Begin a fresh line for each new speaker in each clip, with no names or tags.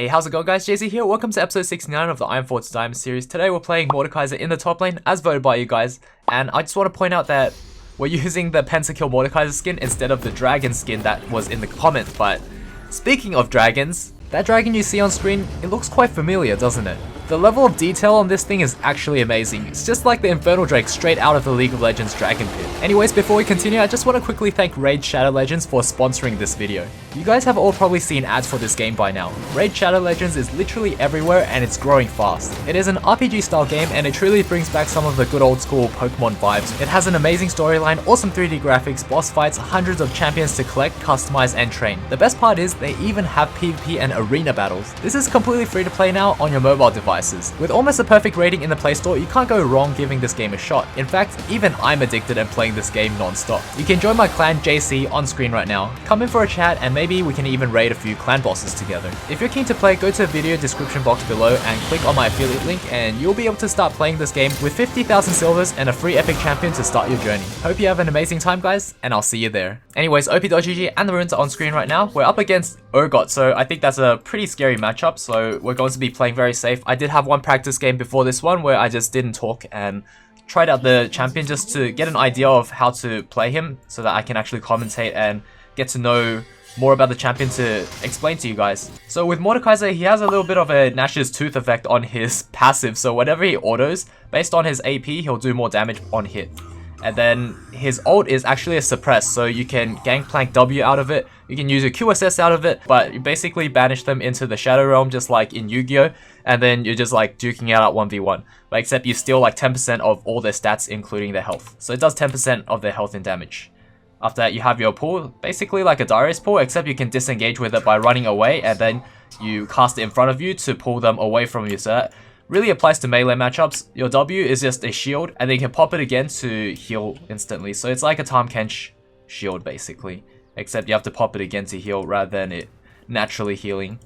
Hey, how's it going guys? JZ here. Welcome to episode 69 of the Iron Fortress Diamond series. Today we're playing Mordekaiser in the top lane as voted by you guys. And I just want to point out that we're using the Pentakill Mordekaiser skin instead of the dragon skin that was in the comments. But speaking of dragons, that dragon you see on screen, it looks quite familiar, doesn't it? The level of detail on this thing is actually amazing. It's just like the Infernal Drake straight out of the League of Legends Dragon Pit. Anyways, before we continue, I just want to quickly thank Raid Shadow Legends for sponsoring this video. You guys have all probably seen ads for this game by now. Raid Shadow Legends is literally everywhere and it's growing fast. It is an RPG style game and it truly brings back some of the good old school Pokemon vibes. It has an amazing storyline, awesome 3D graphics, boss fights, hundreds of champions to collect, customize and train. The best part is they even have PvP and arena battles. This is completely free to play now on your mobile devices. With almost a perfect rating in the Play Store, you can't go wrong giving this game a shot. In fact, even I'm addicted and playing this game non-stop. You can join my clan JC on screen right now. Come in for a chat and maybe we can even raid a few clan bosses together. If you're keen to play, go to the video description box below and click on my affiliate link and you'll be able to start playing this game with 50,000 silvers and a free epic champion to start your journey. Hope you have an amazing time guys, and I'll see you there. Anyways, op.gg and the runes are on screen right now. We're up against Urgot, so I think that's a pretty scary matchup, so we're going to be playing very safe. I did have one practice game before this one where I just didn't talk and tried out the champion just to get an idea of how to play him so that I can actually commentate and get to know more about the champion to explain to you guys. So with Mordekaiser, he has a little bit of a Nash's Tooth effect on his passive, so whenever he autos, based on his AP, he'll do more damage on hit. And then his ult is actually a suppress, so you can Gangplank W out of it, you can use your QSS out of it, but you basically banish them into the Shadow Realm just like in Yugi-oh, and then you're just like duking out at 1v1. But except you steal like 10% of all their stats including their health. So it does 10% of their health and damage. After that you have your pull, basically like a Darius pull, except you can disengage with it by running away and then you cast it in front of you to pull them away from you. So that really applies to melee matchups. Your W is just a shield and then you can pop it again to heal instantly. So it's like a Tahm Kench shield basically. Except you have to pop it again to heal rather than it naturally healing.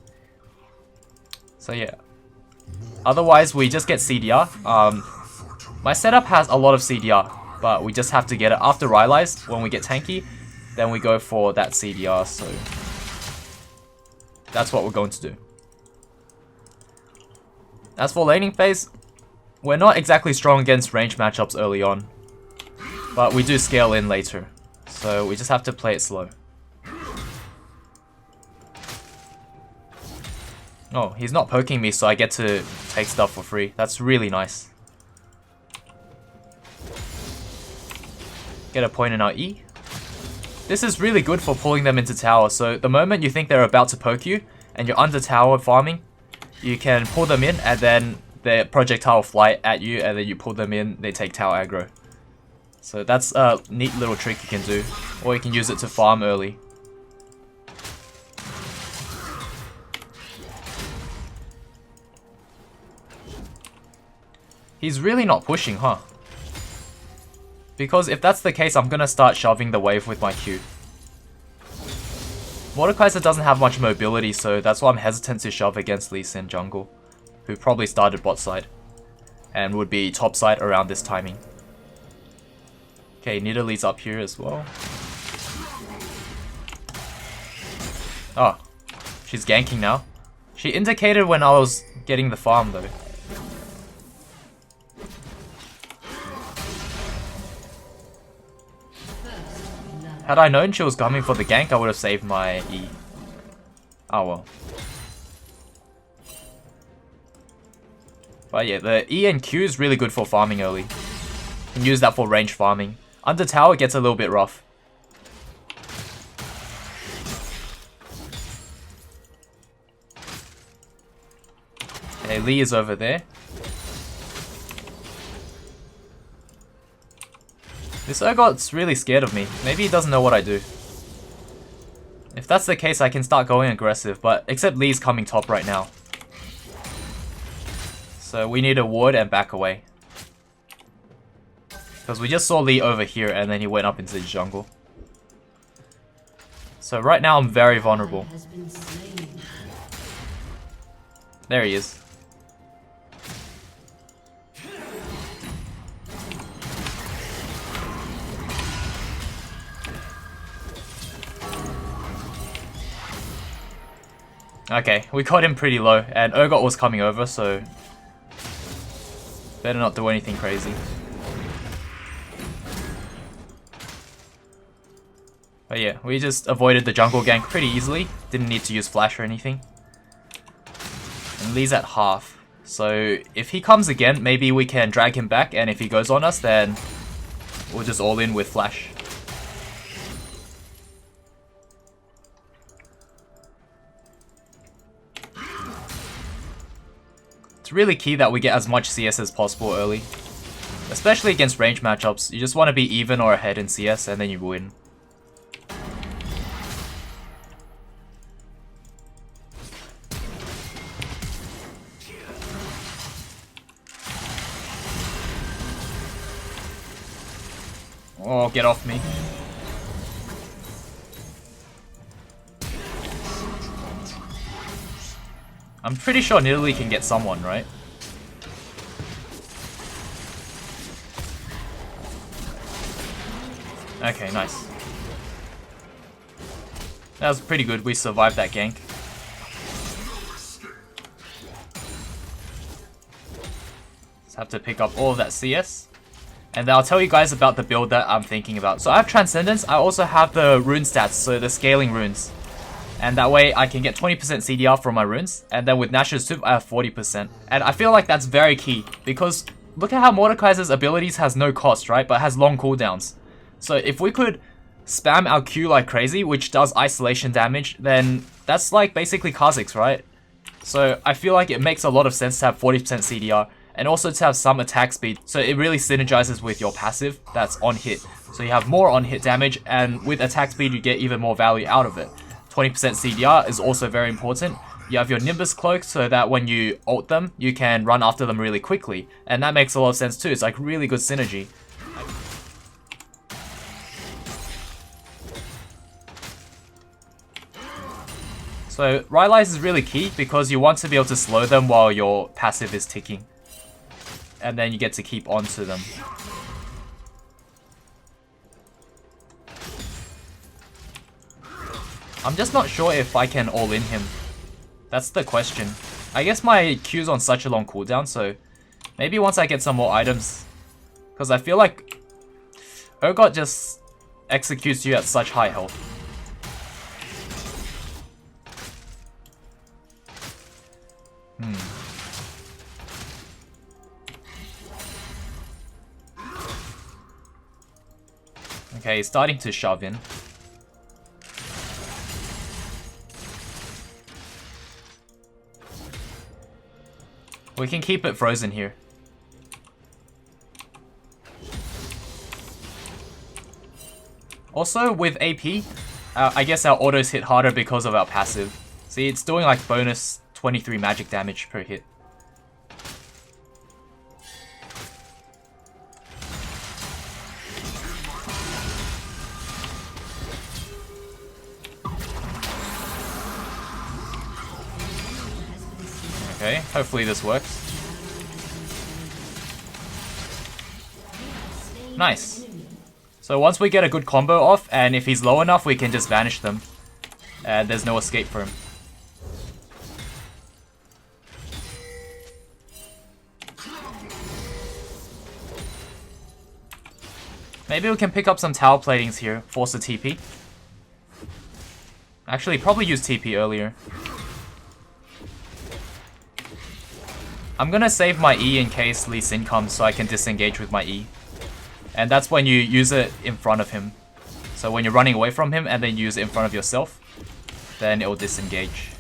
So yeah. Otherwise we just get CDR. My setup has a lot of CDR, but we just have to get it after Rylai's. When we get tanky, then we go for that CDR. So that's what we're going to do. As for laning phase, we're not exactly strong against range matchups early on, but we do scale in later. So we just have to play it slow. Oh, he's not poking me, so I get to take stuff for free. That's really nice. Get a point in our E. This is really good for pulling them into tower. So the moment you think they're about to poke you, and you're under tower farming, you can pull them in, and then their projectile will fly at you, and then you pull them in, they take tower aggro. So that's a neat little trick you can do, or you can use it to farm early. He's really not pushing, huh? Because if that's the case, I'm gonna start shoving the wave with my Q. Mordekaiser doesn't have much mobility, so that's why I'm hesitant to shove against Lee Sin jungle, who probably started bot side, and would be top side around this timing. Okay, Nidalee's up here as well. Oh, she's ganking now. She indicated when I was getting the farm though. Had I known she was coming for the gank, I would have saved my E. Oh well. But yeah, the E and Q is really good for farming early. You can use that for range farming. Under tower it gets a little bit rough. Okay, Lee is over there. This Urgot's really scared of me. Maybe he doesn't know what I do. If that's the case, I can start going aggressive, but except Lee's coming top right now. So we need a ward and back away. Because we just saw Lee over here and then he went up into the jungle. So right now I'm very vulnerable. There he is. Okay, we got him pretty low, and Urgot was coming over, so better not do anything crazy. But yeah, we just avoided the jungle gank pretty easily. Didn't need to use flash or anything. And Lee's at half. So if he comes again, maybe we can drag him back, and if he goes on us, then we'll just all in with flash. It's really key that we get as much CS as possible early. Especially against range matchups. You just want to be even or ahead in CS, and then you win. Oh, get off me. I'm pretty sure Nidalee can get someone, right? Okay, nice. That was pretty good. We survived that gank. Just have to pick up all of that CS. And then I'll tell you guys about the build that I'm thinking about. So I have Transcendence. I also have the rune stats, so the scaling runes. And that way I can get 20% CDR from my runes. And then with Nash's Soup, I have 40%. And I feel like that's very key. Because look at how Mordekaiser's abilities has no cost, right? But has long cooldowns. So if we could spam our Q like crazy, which does isolation damage, then that's like basically Kha'Zix, right? So I feel like it makes a lot of sense to have 40% CDR. And also to have some attack speed, so it really synergizes with your passive that's on hit. So you have more on hit damage, and with attack speed you get even more value out of it. 20% CDR is also very important. You have your Nimbus Cloak so that when you ult them, you can run after them really quickly. And that makes a lot of sense too, it's like really good synergy. So Rylai's is really key because you want to be able to slow them while your passive is ticking. And then you get to keep on to them. I'm just not sure if I can all in him. That's the question. I guess my Q's on such a long cooldown, so maybe once I get some more items. Because I feel like Urgot just executes you at such high health. Okay, he's starting to shove in. We can keep it frozen here. Also, with AP, I guess our autos hit harder because of our passive. See, it's doing like bonus 23 magic damage per hit. Okay, hopefully this works. Nice. So once we get a good combo off, and if he's low enough, we can just vanish them. And there's no escape for him. Maybe we can pick up some tower platings here, force a TP. Actually, probably use TP earlier. I'm gonna save my E in case Lee Sin comes so I can disengage with my E. And that's when you use it in front of him. So when you're running away from him and then use it in front of yourself, then it will disengage.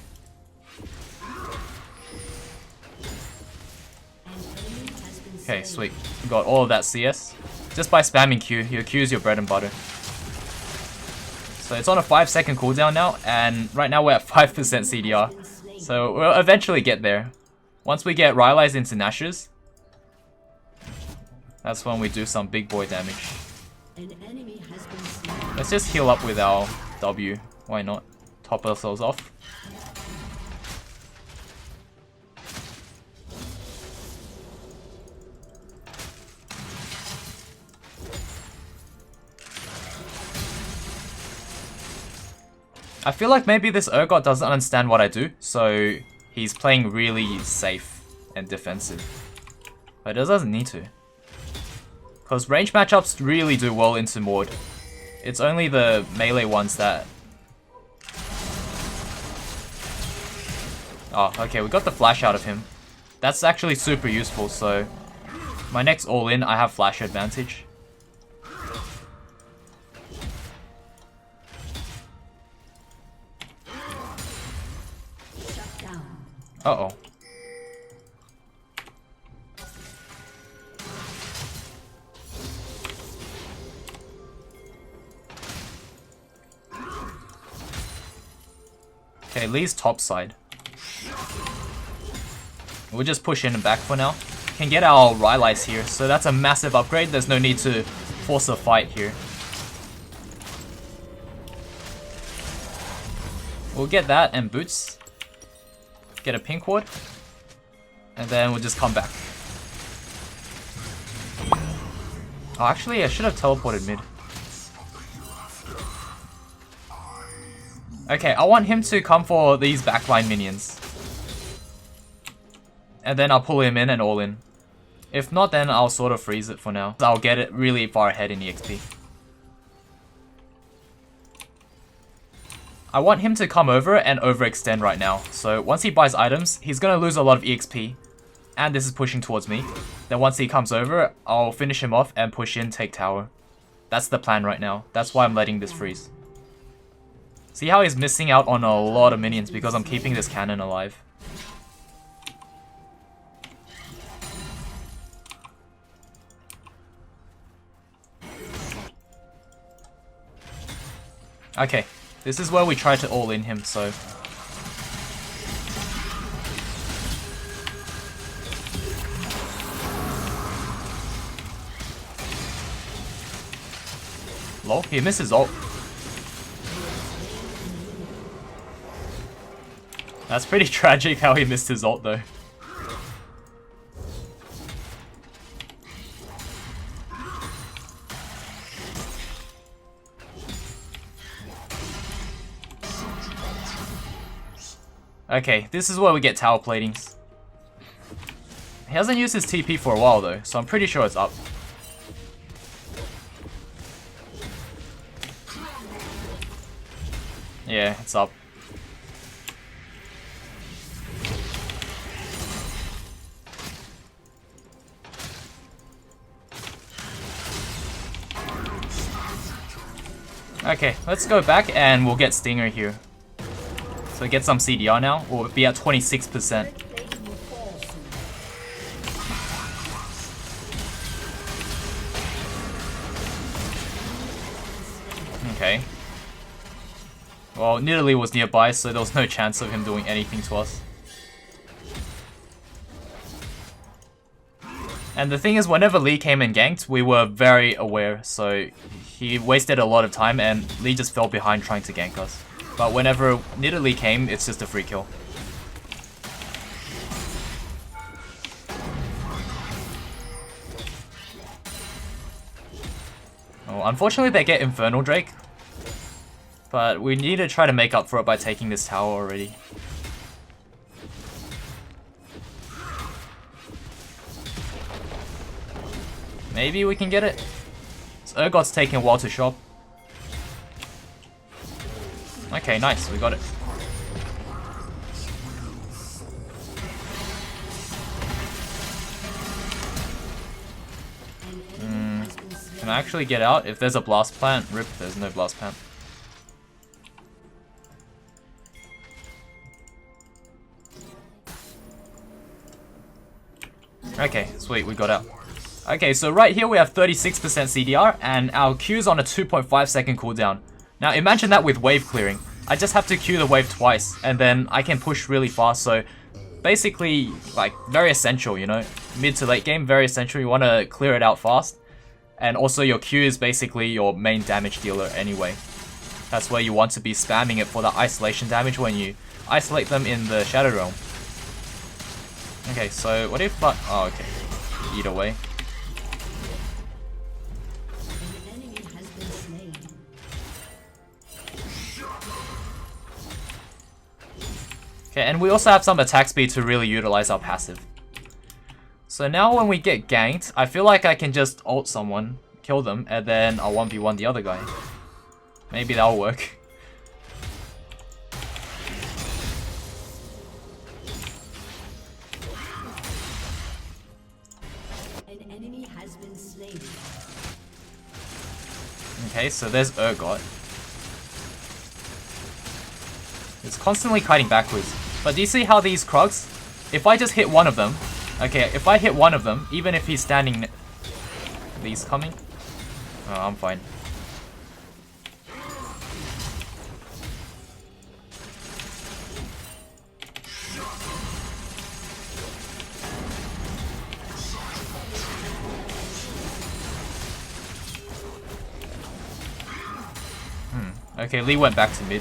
Okay, sweet. We got all of that CS. Just by spamming Q. Your Q is your bread and butter. So it's on a 5-second cooldown now, and right now we're at 5% CDR. So we'll eventually get there. Once we get Rylai's into Nash's, that's when we do some big boy damage. Let's just heal up with our W. Why not? Top ourselves off. I feel like maybe this Urgot doesn't understand what I do, so he's playing really safe and defensive. But it doesn't need to. Because range matchups really do well into Mord. It's only the melee ones that... Oh, okay, we got the flash out of him. That's actually super useful, so... My next all-in, I have flash advantage. Uh-oh. Okay, Lee's top side. We'll just push in and back for now. Can get our Rylais here, so that's a massive upgrade. There's no need to force a fight here. We'll get that and boots. Get a pink ward. And then we'll just come back. Oh, actually, I should have teleported mid. Okay, I want him to come for these backline minions. And then I'll pull him in and all in. If not, then I'll sort of freeze it for now. I'll get it really far ahead in EXP. I want him to come over and overextend right now. So once he buys items, he's going to lose a lot of EXP. And this is pushing towards me. Then once he comes over, I'll finish him off and push in, take tower. That's the plan right now. That's why I'm letting this freeze. See how he's missing out on a lot of minions because I'm keeping this cannon alive. Okay, this is where we try to all in him, so... Lol, he misses ult. That's pretty tragic how he missed his ult though. Okay, this is where we get tower platings. He hasn't used his TP for a while though, so I'm pretty sure it's up. Yeah, it's up. Okay, let's go back and we'll get Stinger here. So get some CDR now. We'll be at 26%. Okay. Well, Nidalee was nearby, so there was no chance of him doing anything to us. And the thing is, whenever Lee came and ganked, we were very aware, so he wasted a lot of time and Lee just fell behind trying to gank us. But whenever Nidalee came, it's just a free kill. Oh, unfortunately they get Infernal Drake. But we need to try to make up for it by taking this tower already. Maybe we can get it. So Urgot's taking a while to shop. Okay, nice, we got it. Can I actually get out? If there's a blast plant, rip, there's no blast plant. Okay, sweet, we got out. Okay, so right here we have 36% CDR and our Q's on a 2.5 second cooldown. Now imagine that with wave clearing. I just have to Q the wave twice and then I can push really fast. So basically, like, very essential, you know? Mid to late game, very essential. You want to clear it out fast. And also your Q is basically your main damage dealer anyway. That's where you want to be spamming it for the isolation damage when you isolate them in the Shadow Realm. Okay, so what if... Oh, okay. Either way. Okay, and we also have some attack speed to really utilize our passive. So now when we get ganked, I feel like I can just ult someone, kill them, and then I'll 1v1 the other guy. Maybe that'll work.
An enemy has been slain.
Okay, so there's Urgot. It's constantly kiting backwards. But do you see how these Krugs, if I just hit one of them, okay, if I hit one of them, even if he's standing... These coming? Oh, I'm fine. Okay, Lee went back to mid.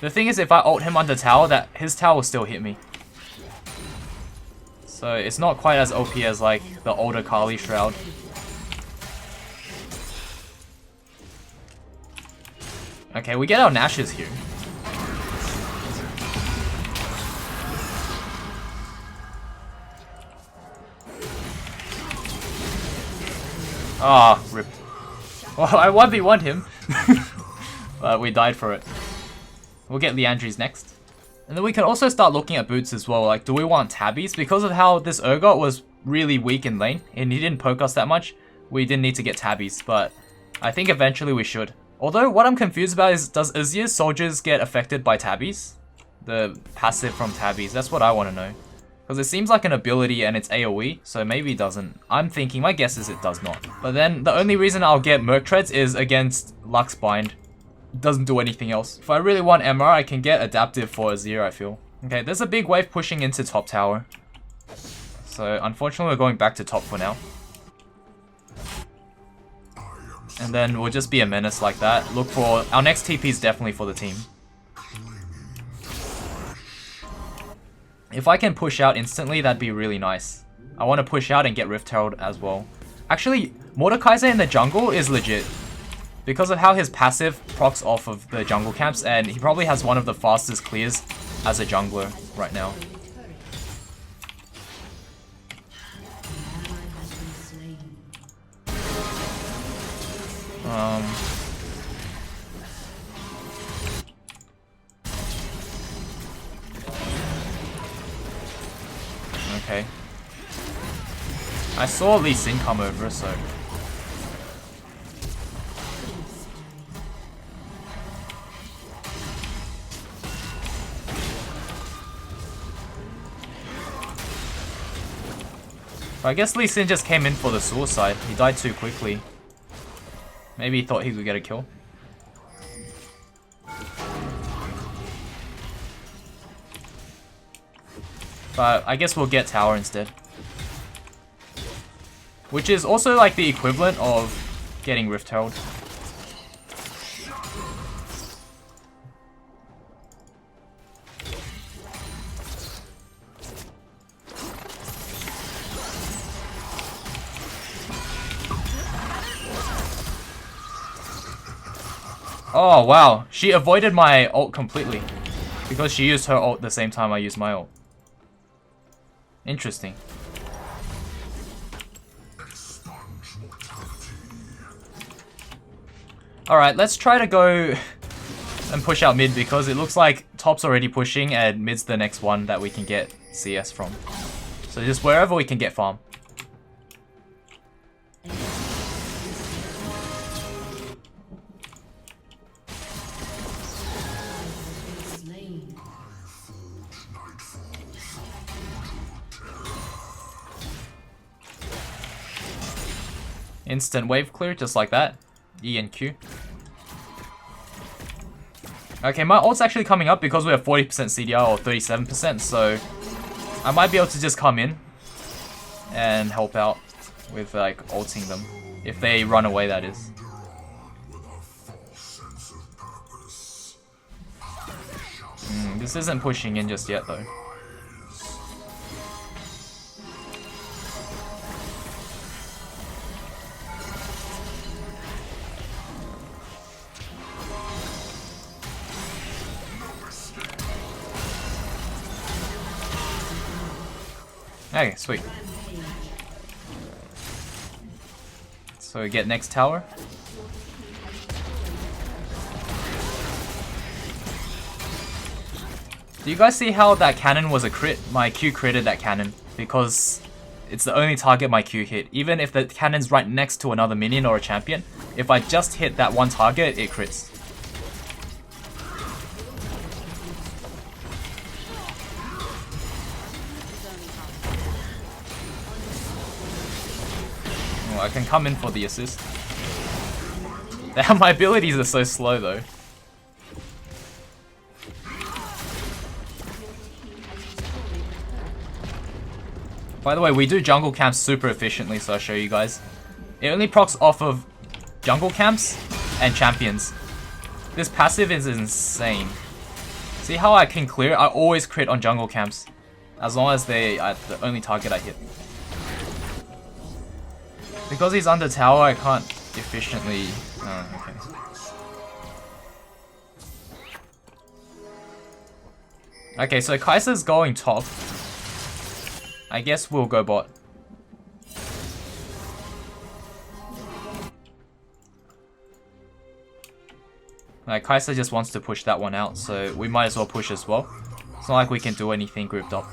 The thing is, if I ult him under tower, that his tower will still hit me. So it's not quite as OP as like the older Kali Shroud. Okay, we get our Nashes here. Ah, rip. Well, I 1v1'd him. But we died for it. We'll get Liandry's next. And then we can also start looking at boots as well. Like, do we want tabbies? Because of how this Urgot was really weak in lane, and he didn't poke us that much, we didn't need to get tabbies. But I think eventually we should. Although, what I'm confused about is, does Azir's soldiers get affected by tabbies? The passive from tabbies, that's what I want to know. Because it seems like an ability and it's AoE, so maybe it doesn't. I'm thinking, my guess is it does not. But then, the only reason I'll get Merc Treads is against Lux Bind. Doesn't do anything else. If I really want MR, I can get Adaptive for Azir, I feel. Okay, there's a big wave pushing into top tower. So, unfortunately, we're going back to top for now. And then we'll just be a menace like that. Look for... Our next TP is definitely for the team. If I can push out instantly, that'd be really nice. I want to push out and get Rift Herald as well. Actually, Mordekaiser in the jungle is legit. Because of how his passive procs off of the jungle camps, and he probably has one of the fastest clears as a jungler right now. Okay. I saw Lee Sin come over, so... I guess Lee Sin just came in for the suicide. He died too quickly. Maybe he thought he would get a kill. But I guess we'll get tower instead. Which is also like the equivalent of getting Rift Herald. Oh wow, she avoided my ult completely. Because she used her ult the same time I used my ult. Interesting. Alright, let's try to go and push out mid because it looks like top's already pushing and mid's the next one that we can get CS from. So just wherever we can get farm. Instant wave clear, just like that. E and Q. Okay, my ult's actually coming up because we have 40% CDR or 37%, so I might be able to just come in and help out with like ulting them. If they run away, that is. This isn't pushing in just yet though. Okay, sweet. So we get next tower. Do you guys see how that cannon was a crit? My Q critted that cannon because it's the only target my Q hit. Even if the cannon's right next to another minion or a champion, if I just hit that one target, it crits. Oh, I can come in for the assist. Damn, my abilities are so slow though. By the way, we do jungle camps super efficiently, so I'll show you guys. It only procs off of jungle camps and champions. This passive is insane. See how I can clear? I always crit on jungle camps, as long as they are the only target I hit. Because he's under tower, I can't efficiently... Oh, okay. Okay, so Kaiser's going top. I guess we'll go bot. Like, Kaiser just wants to push that one out, so we might as well push as well. It's not like we can do anything grouped up.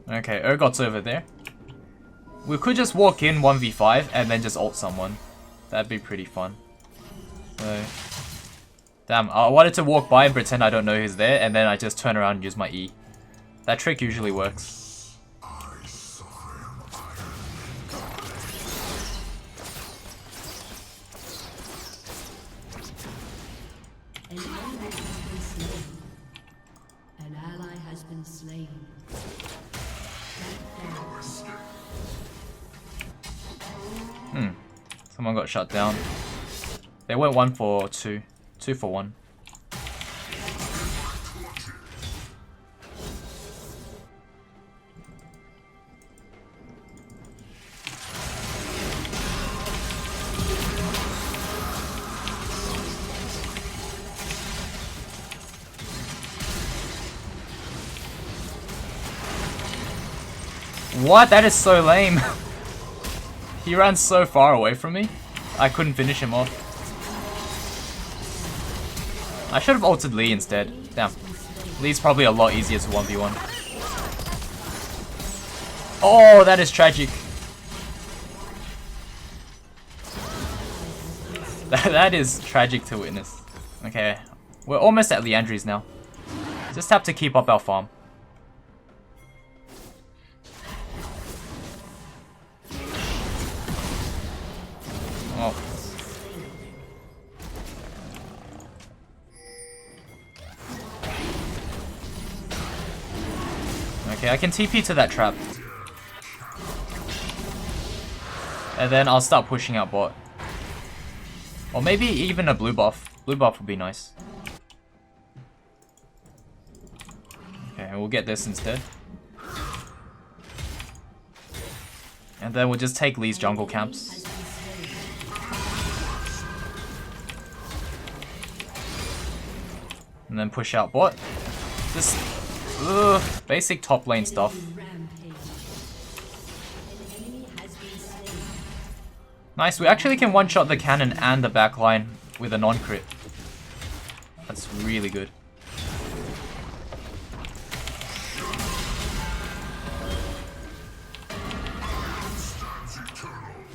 Okay, Urgot's over there. We could just walk in 1v5 and then just ult someone. That'd be pretty fun. So, damn, I wanted to walk by and pretend I don't know who's there, and then I just turn around and use my E. That trick usually works.
An ally has been slain.
Someone got shut down. They went 1 for 2. 2 for 1. What? That is so lame. He ran so far away from me, I couldn't finish him off. I should have ulted Lee instead. Damn. Lee's probably a lot easier to 1v1. Oh, that is tragic. That is tragic to witness. Okay, we're almost at Liandry's now. Just have to keep up our farm. Oh. Okay, I can TP to that trap. And then I'll start pushing out bot. Or maybe even a blue buff. Blue buff would be nice. Okay, we'll get this instead. And then we'll just take Lee's jungle camps. And then push out bot. Just basic top lane stuff. Nice, we actually can one-shot the cannon and the backline with a non-crit. That's really good.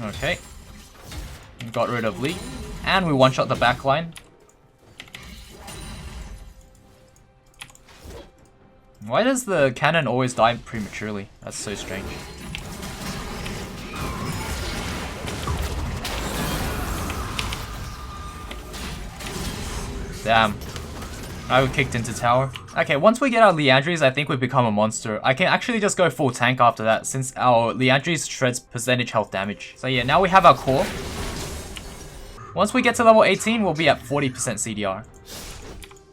Okay. We got rid of Lee. And we one-shot the backline. Why does the cannon always die prematurely? That's so strange. Damn. I got kicked into tower. Okay, once we get our Liandry's, I think we become a monster. I can actually just go full tank after that, since our Liandry's shreds percentage health damage. So yeah, now we have our core. Once we get to level 18, we'll be at 40% CDR.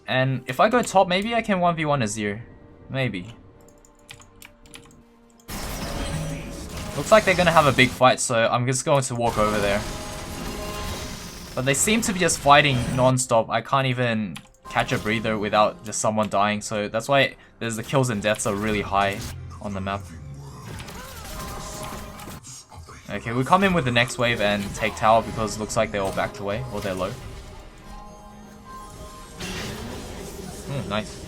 And if I go top, maybe I can 1v1 Azir. Maybe. Looks like they're gonna have a big fight, so I'm just going to walk over there. But they seem to be just fighting non-stop. I can't even catch a breather without just someone dying, so that's why there's the kills and deaths are really high on the map. Okay, we come in with the next wave and take tower because it looks like they're all backed away, or they're low. Nice.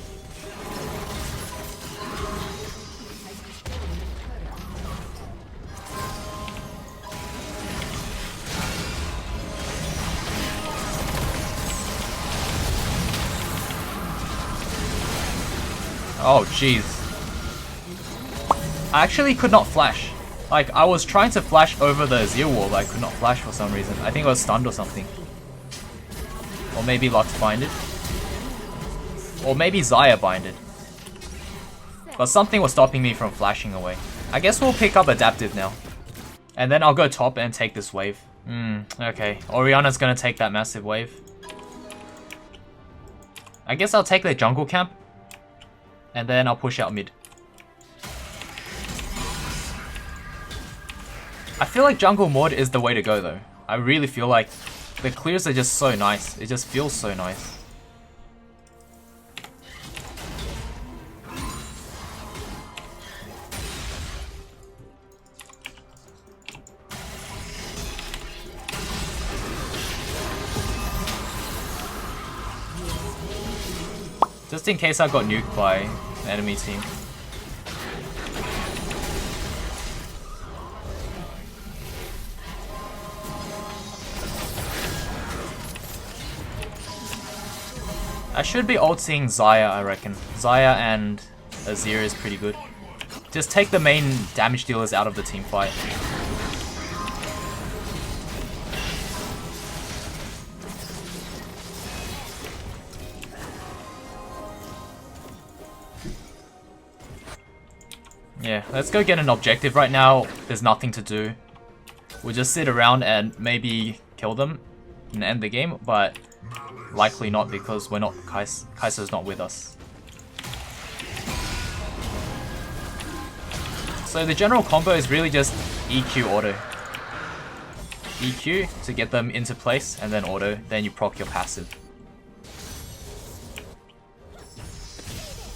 Oh, jeez. I actually could not flash. Like, I was trying to flash over the Azir wall, but I could not flash for some reason. I think I was stunned or something. Or maybe Lux binded. Or maybe Xayah binded. But something was stopping me from flashing away. I guess we'll pick up Adaptive now. And then I'll go top and take this wave. Okay. Orianna's gonna take that massive wave. I guess I'll take the jungle camp. And then I'll push out mid. I feel like jungle Mord is the way to go though. I really feel like the clears are just so nice. It just feels so nice. Just in case I got nuked by the enemy team. I should be ulting Xayah, I reckon. Xayah and Azir is pretty good. Just take the main damage dealers out of the team fight. Yeah, let's go get an objective. Right now, there's nothing to do. We'll just sit around and maybe kill them and end the game, but likely not because we're not Kaiser's not with us. So the general combo is really just EQ auto. EQ to get them into place and then auto, then you proc your passive.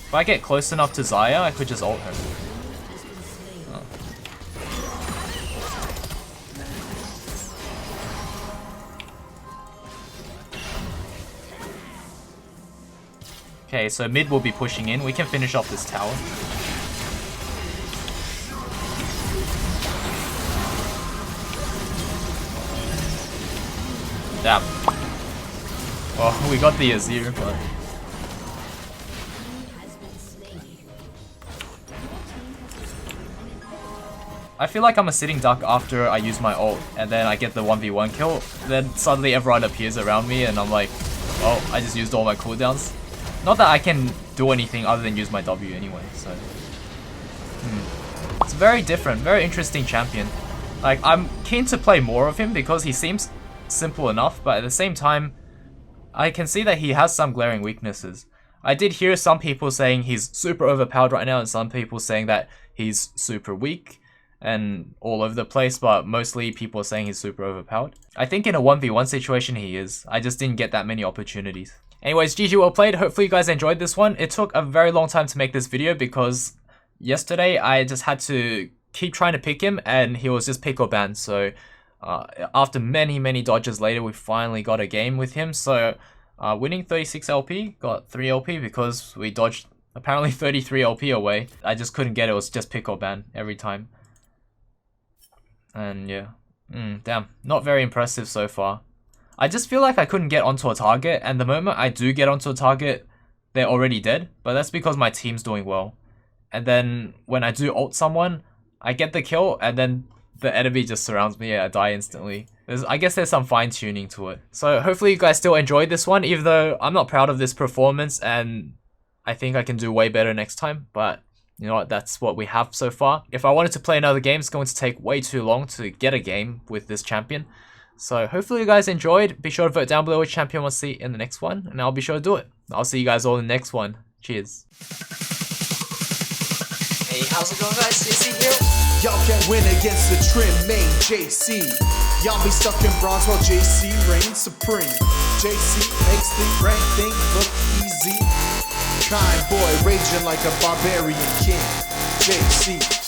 If I get close enough to Xayah, I could just ult her. Okay, so mid will be pushing in. We can finish off this tower. Damn. Oh, we got the Azir, but... I feel like I'm a sitting duck after I use my ult, and then I get the 1v1 kill. Then suddenly everyone appears around me, and I'm like, oh, I just used all my cooldowns. Not that I can do anything other than use my W anyway, so... It's very different, very interesting champion. Like, I'm keen to play more of him because he seems simple enough, but at the same time, I can see that he has some glaring weaknesses. I did hear some people saying he's super overpowered right now, and some people saying that he's super weak and all over the place, but mostly people are saying he's super overpowered. I think in a 1v1 situation he is. I just didn't get that many opportunities. Anyways, GG, well played. Hopefully you guys enjoyed this one. It took a very long time to make this video because yesterday I just had to keep trying to pick him and he was just pick or ban. So after many dodges later, we finally got a game with him. So winning 36 LP, got 3 LP because we dodged apparently 33 LP away. I just couldn't get it. It was just pick or ban every time. And yeah, damn, not very impressive so far. I just feel like I couldn't get onto a target, and the moment I do get onto a target, they're already dead, but that's because my team's doing well. And then when I do ult someone, I get the kill, and then the enemy just surrounds me, and I die instantly. I guess there's some fine-tuning to it. So hopefully you guys still enjoyed this one, even though I'm not proud of this performance, and I think I can do way better next time, but you know what, that's what we have so far. If I wanted to play another game, it's going to take way too long to get a game with this champion. So hopefully you guys enjoyed. Be sure to vote down below which champion you want to see in the next one, and I'll be sure to do it. I'll see you guys all in the next one. Cheers. Hey, how's it going, guys? JC here.
Y'all can't win against the trim main JC. Y'all be stuck in bronze while JC reigns supreme. JC makes the rank thing look easy. Kind boy raging like a barbarian king. JC.